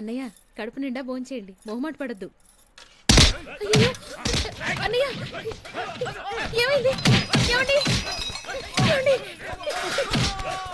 అన్నయ్య కడుపు నిండా భోంచేయండి, మొహమాట పడద్దు. అన్నయ్య ఏమైంది? ఏమండి ఏమండి,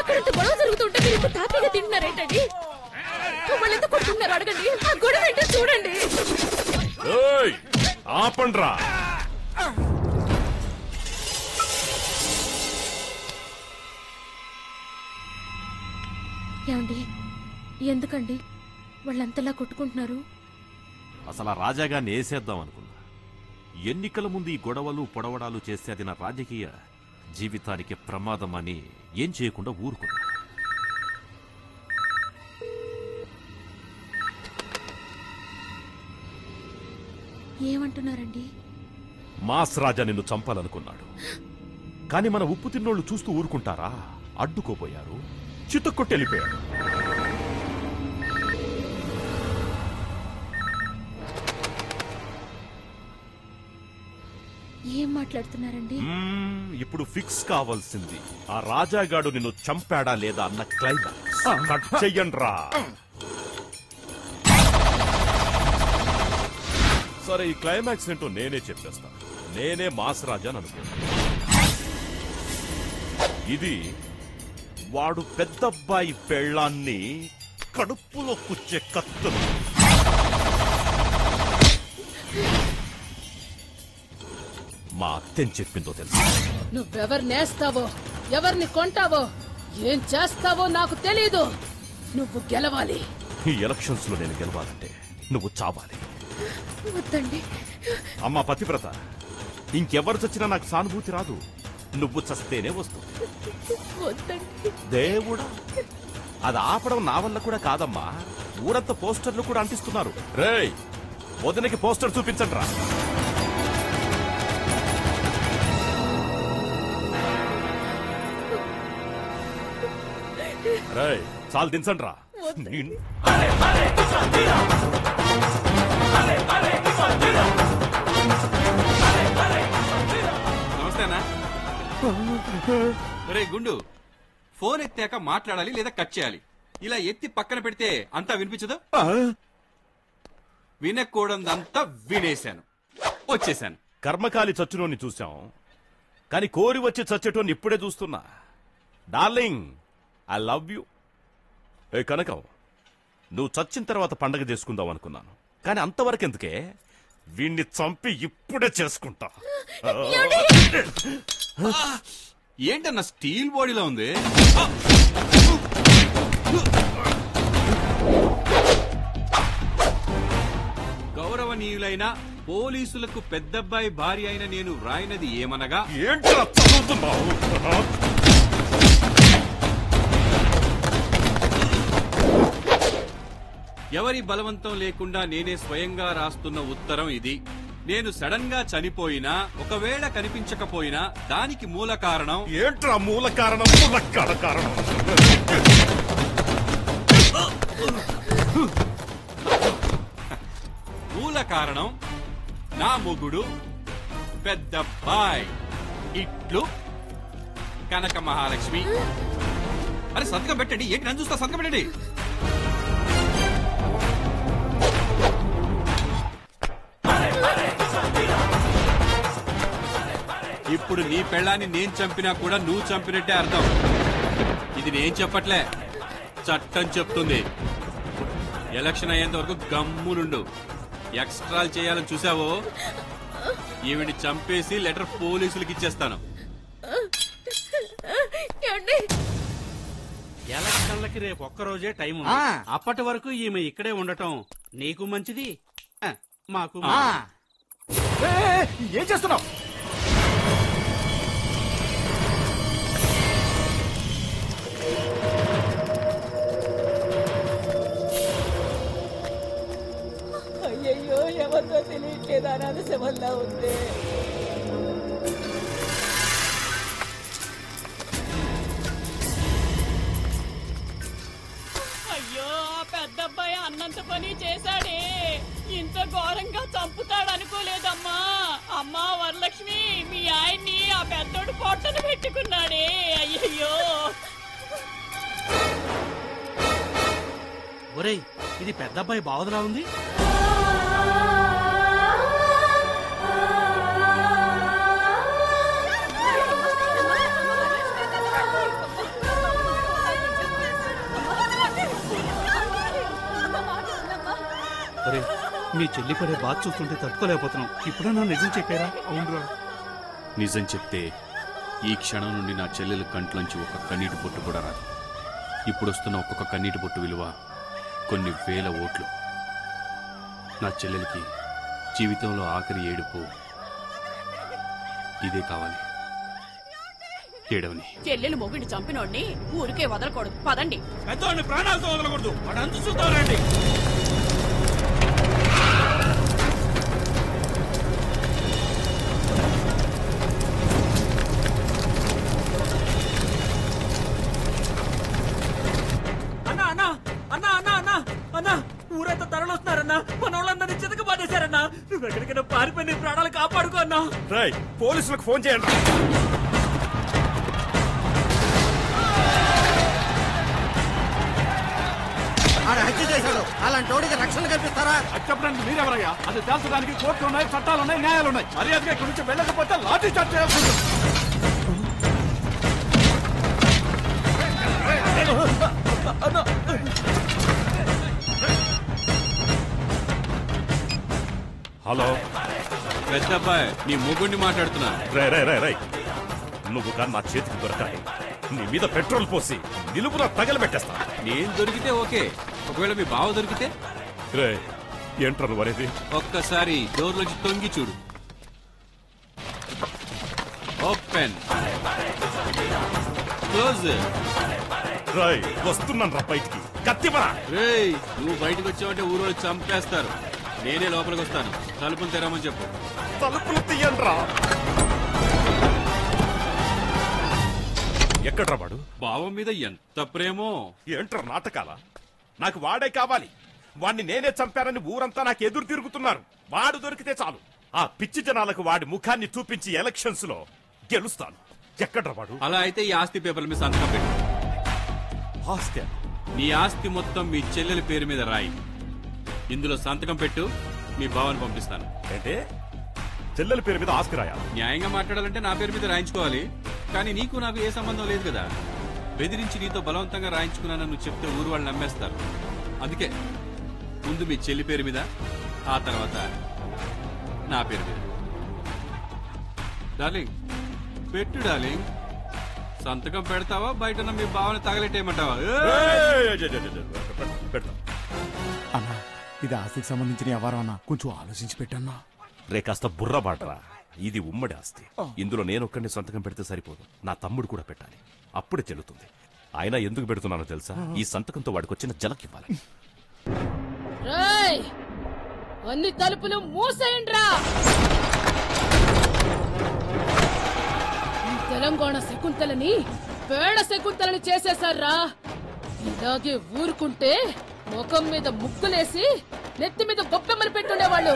అక్కడంత గొడవ జరుగుతుంటే మీరు ఇంత హ్యాపీగా తింటున్నారేంటండి? వాళ్ళు ఎంత కొడుతున్నారు అడగండి, ఆ గొడవ ఏంటో చూడండి. ఆపండ్రా. ఏమండి ఎందుకండి వాళ్ళంతలా కొట్టుకుంటున్నారు? అసలు ఆ రాజాగాన్ని వేసేద్దాం అనుకున్నా. ఎన్నికల ముందు ఈ గొడవలు పొడవడాలు చేస్తే అది నా రాజకీయ జీవితానికి ప్రమాదం అని ఏం చేయకుండా ఊరుకున్నా. ఏమంటున్నారండి? మాస్ రాజా నిన్ను చంపాలనుకున్నాడు, కాని మన ఉప్పు తిన్నోళ్లు చూస్తూ ఊరుకుంటారా? అడ్డుకోపోయారు, చితక్కొట్టెళ్ళిపోయారు. ఏం మాట్లాడుతున్నారండి? ఇప్పుడు ఫిక్స్ కావాల్సింది ఆ రాజాగాడు నిన్ను చంపాడా లేదా అన్న క్లైమాక్స్. కట్ చెయ్యండ్రా. సరే, ఈ క్లైమాక్స్ ఏంటో నేనే చెప్పేస్తాను. నేనే మాస్ రాజా అనుకున్నాను. ఇది వాడు పెద్దబ్బాయి పెళ్ళాన్ని కడుపులో కుచ్చే కత్తులు. మా అత్తెని చెప్పిందో తెలుసు. నువ్వెవరు నేస్తావో, ఎవరిని కొంటావో, ఏం చేస్తావో నాకు తెలీదు. నువ్వు గెలవాలి. ఈ ఎలక్షన్స్ లో నేను గెలవాలంటే నువ్వు చావాలి. వద్దండి. అమ్మా పతివ్రత, ఇంకెవరు చచ్చినా నాకు సానుభూతి రాదు. నువ్వు చస్తేనే వస్తుంది. వద్దండి. దేవుడా, అది ఆపడం నా వల్ల కూడా కాదమ్మా. ఊరంతా పోస్టర్లు కూడా అంటిస్తున్నారు. రేయ్, వదినకి పోస్టర్ చూపించండి రా. రేయ్, చాలు దించండి రా. నమస్తేనా. రే గుండు, ఫోన్ ఎత్తాక మాట్లాడాలి లేదా కట్ చేయాలి. ఇలా ఎత్తి పక్కన పెడితే అంతా వినిపించదు. వినకూడదంతా వినేశాను, వచ్చేశాను. కర్మకాలి చచ్చునోని చూశాం, కానీ కోరి వచ్చి చచ్చేటోని ఇప్పుడే చూస్తున్నా. Darling, I love you. ఏ కనకం, నువ్వు చచ్చిన తర్వాత పండగ చేసుకుందాం అనుకున్నాను, కానీ అంతవరకు ఎందుకే, వీణ్ణి చంపి ఇప్పుడే చేసుకుంటా. ఏంటన్నా స్టీల్ బాడీలో ఉంది. గౌరవనీయులైన పోలీసులకు పెద్దబ్బాయి భార్య అయిన నేను రాయినది ఏమనగా, ఏంటో చదువుతున్నావు? ఎవరి బలవంతం లేకుండా నేనే స్వయంగా రాస్తున్న ఉత్తరం ఇది. నేను సడన్ గా చనిపోయినా, ఒకవేళ కనిపించకపోయినా దానికి మూల కారణం. ఏంట్రా మూల కారణం? కారణం మూల కారణం నా మొగుడు పెద్దబ్బాయ్, ఇట్లు కనక మహాలక్ష్మి. అరే సంతకం పెట్టండి. ఏంటి నన్ను చూస్తా? సంతకం పెట్టండి. ఇప్పుడు నీ పెళ్ళాన్ని నేను చంపినా కూడా నువ్వు చంపినట్టే అర్థం. ఇది నేను చెప్పట్లే, చట్టం చెప్తుంది. ఎలక్షన్ అయ్యేంత వరకు గమ్మునుండు. ఎక్స్ట్రాలు చేయాలని చూసావో, ఈవిని చంపేసి లెటర్ పోలీసులకు ఇచ్చేస్తాను. ఎలక్షన్లకి రేపు ఒక్కరోజే టైం ఉంది. అప్పటి వరకు ఈమె ఇక్కడే ఉండటం నీకు మంచిది, మాకు. ఏం చేస్తున్నావు? అయ్యయ్యో, ఎవరితో తెలియట్లేదు, అనాథ శవంలా ఉంది. అయ్యో, పెద్దబ్బాయి అన్నంత పని చేశాడే. ఇంత ఘోరంగా చంపుతాడనుకోలేదమ్మా. అమ్మా వరలక్ష్మి, మీ ఆయన్ని ఆ పెద్దోడు పొట్టను పెట్టుకున్నాడే. అయ్యయ్యో. ఒరేయ్, ఇది పెద్ద అబ్బాయి బావదలా ఉంది. ఒరే, మీ చెల్లి పడే బాధ చూస్తుంటే తట్టుకోలేకపోతున్నాం. ఇప్పుడన్నా నిజం చెప్పారా? అవునరా. నిజం చెప్తే ఈ క్షణం నుండి నా చెల్లెల కంట్లోంచి ఒక కన్నీటి బొట్టు కూడా రాదు. ఇప్పుడొస్తున్న ఒక్కొక్క కన్నీటి బొట్టు విలువ కొన్ని వేల ఓట్లు. నా చెల్లెలకి జీవితంలో ఆఖరి ఏడుపు ఇదే కావాలి. ఏడవని. చెల్లెలు మొగుడిని చంపినోడిని ఊరికే వదలకూడదు. పదండి. పెద్దవాడిని ప్రాణాలతో వదలకూడదు. వాడు అంతు చూద్దామండి. అన్నా అన్నా అన్నా అన్నా అన్నా అన్నా ఊరంతా తరలొస్తున్నారన్నా. మన వాళ్ళందరినీ చితక బాధేశారన్నా. నువ్వు ఎక్కడికైనా పారిపోయి నీ ప్రాణాలు కాపాడుకో అన్నా. రేయ్, పోలీసులకు ఫోన్ చేయండి. హత్య చేశాడు. అలాంటి వాడికి రక్షణ కల్పిస్తారా? చెప్పడానికి మీరెవరయ్యా? అది తేల్చడానికి కోర్టులు ఉన్నాయి, చట్టాలు ఉన్నాయి, న్యాయాలు ఉన్నాయి. మర్యాదగా ఇక్కడి నుంచి వెళ్ళకపోతే లాఠీ చార్జ్ చేయాల్సి ఉంటుంది. హలో, పెద్దబ్బాయి, నీ మొగుడిని మాట్లాడుతున్నా. రే రే రే రే నువ్వు కానీ నా చేతికి దొరకాలి. నీ మీద పెట్రోల్ పోసి నిలుపున తగలబెట్టేస్తా. నేను దొరికితే ఓకే, ఒకవేళ మీ బావ దొరికితే? రే, ఏంట్రా నువ్వు అనేది? ఒక్కసారి డోర్లోంచి తొంగి చూడు. Open, close. రాయ్, వస్తున్నాను రా బయటికి. కత్తిపరా. రేయ్, నువ్వు బయటకు వచ్చావంటే ఊరోళ్ళు చంపేస్తారు. నేనే లోపలికి వస్తాను. తలుపులు తెరమని చెప్పు. తలుపులు తీయండ్రా. ఎక్కడ్రా వాడు? బావ మీద ఎంత ప్రేమో. ఏంట్రా నాటకాల? నాకు వాడే కావాలి. వాణ్ణి నేనే చంపానని ఊరంతా నాకు ఎదురు తిరుగుతున్నారు. వాడు దొరికితే చాలు. ఆ పిచ్చి జనాలకు వాడి ముఖాన్ని చూపించి ఎలక్షన్స్ లో గెలుస్తాను. ఎక్కడ్రా వాడు? అలా అయితే ఈ ఆస్తి పేపర్ల మీద సంతకం పెట్టు. ఆస్తి? నీ ఆస్తి మొత్తం మీ చెల్లెలి పేరు మీద రాయి. ఇందులో సంతకం పెట్టు. మీ బావని పంపిస్తాను. అంటే చెల్లెల పేరు మీద ఆస్తి రాయాలి? న్యాయంగా మాట్లాడాలంటే నా పేరు మీద రాయించుకోవాలి. కానీ నీకు నాకు ఏ సంబంధం లేదు కదా. బెదిరించి నీతో బలవంతంగా రాయించుకున్నానని నువ్వు చెప్తే ఊరు వాళ్ళు నమ్మేస్తారు. అందుకే ముందు మీ చెల్లి పేరు మీద, ఆ తర్వాత నా పేరు మీద. డార్లింగ్, పెట్టు డార్లింగ్. సంతకం పెడతావా బయట మీ బావని తగలెట్టేయమంటావా? పెడతా. అన్నా, ఇది ఆస్తికి సంబంధించిన వ్యవహారం అన్నా, కొంచెం ఆలోచించి పెట్టన్నా. రే, కాస్త బుర్ర బాటరా. ఇది ఉమ్మడి ఆస్తి. ఇందులో నేను ఒక్కడిని సంతకం పెడితే సరిపోదు. నా తమ్ముడు కూడా పెట్టాలి. అప్పుడే చెల్లుతుంది. ఆయన ఎందుకు పెడుతున్నానో తెలుసా? ఈ సంతకంతో వాడికి వచ్చిన జలకివ్వాలి. రేయ్, అన్ని తలుపులు మూసేయండ్రా. ఈ తెలంగాణ శకుంతలని పేడ శకుంతలని చేసేశారా. ఇలాగే ఊరుకుంటే ముఖం మీద ముగ్గులేసి నెత్తి మీద గొప్పెమ్మలు పెట్టుండేవాళ్ళు.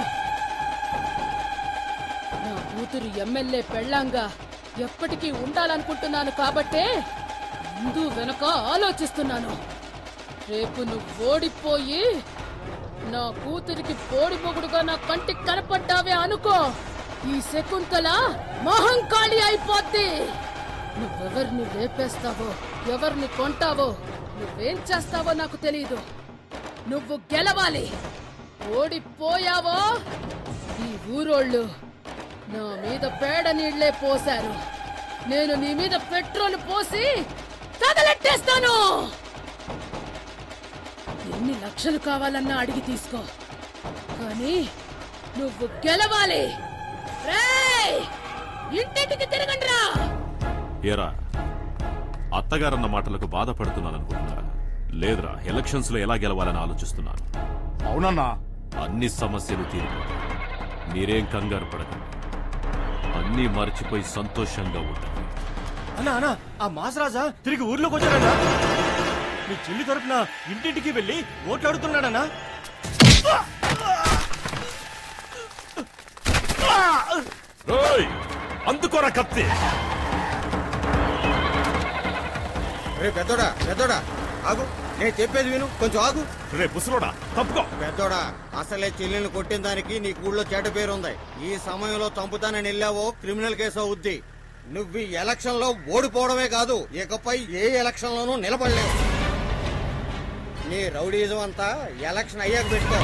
నా కూతురు ఎమ్మెల్యే పెళ్ళాంగా ఎప్పటికీ ఉండాలనుకుంటున్నాను కాబట్టే ముందు వెనక ఆలోచిస్తున్నాను. రేపు నువ్వు ఓడిపోయి నా కూతురికి పోడి మొగుడుగా నా కంటికి కనపడ్డావే అనుకో, ఈ శకుంతల మహంకాళి అయిపోద్ది. నువ్వెవరిని లేపేస్తావో, ఎవరిని కొంటావో, నువ్వేం చేస్తావో నాకు తెలీదు. నువ్వు గెలవాలి. ఓడిపోయావో ఈ ఊరోళ్ళు నా మీద పేడ నీళ్లే పోశారు. నేను నీ మీద పెట్రోల్ పోసి తగలెట్టేస్తాను. ఎన్ని లక్షలు కావాలన్నా అడిగి తీసుకో, కానీ నువ్వు గెలవాలి. రేయ్, ఇంటింటికి తిరగండ్రా. ఏరా, అత్తగారన్న మాటలకు బాధపడుతున్నాననుకుంటున్నారా? లేదురా, ఎలక్షన్స్ లో ఎలా గెలవాలని ఆలోచిస్తున్నాను. అవునన్నా. అన్ని సమస్యలు తీరిపోతాయి. మీరేం కంగారు పడకండి. అన్నీ మర్చిపోయి సంతోషంగా ఉంటుంది. అన్నా అన్నా, ఆ మాసరాజా తిరిగి ఊర్లోకి వచ్చాడన్నా. మీ చెల్లి తరపున ఇంటింటికి వెళ్ళి ఓట్లు అడుగుతున్నాడన్నా. అందుకోరా కత్తి. పెద్దోడా పెద్దోడా ఆగు. నేను చెప్పేది విను, కొంచెం ఆగు. రే పుసులోడా తప్పుకో. పెద్దోడా, అసలే చెల్లెల్ని కొట్టిన దానికి నీ ఊళ్ళో చెడ్డ పేరుంది. ఈ సమయంలో చంపుతానని వెళ్ళావో క్రిమినల్ కేసు అవుద్ది. నువ్వు ఈ ఎలక్షన్ లో ఓడిపోవడమే కాదు, ఇకపై ఏ ఎలక్షన్ లోనూ నిలబడలేవు. నీ రౌడీజం అంతా ఎలక్షన్ అయ్యాక పెట్టుకో.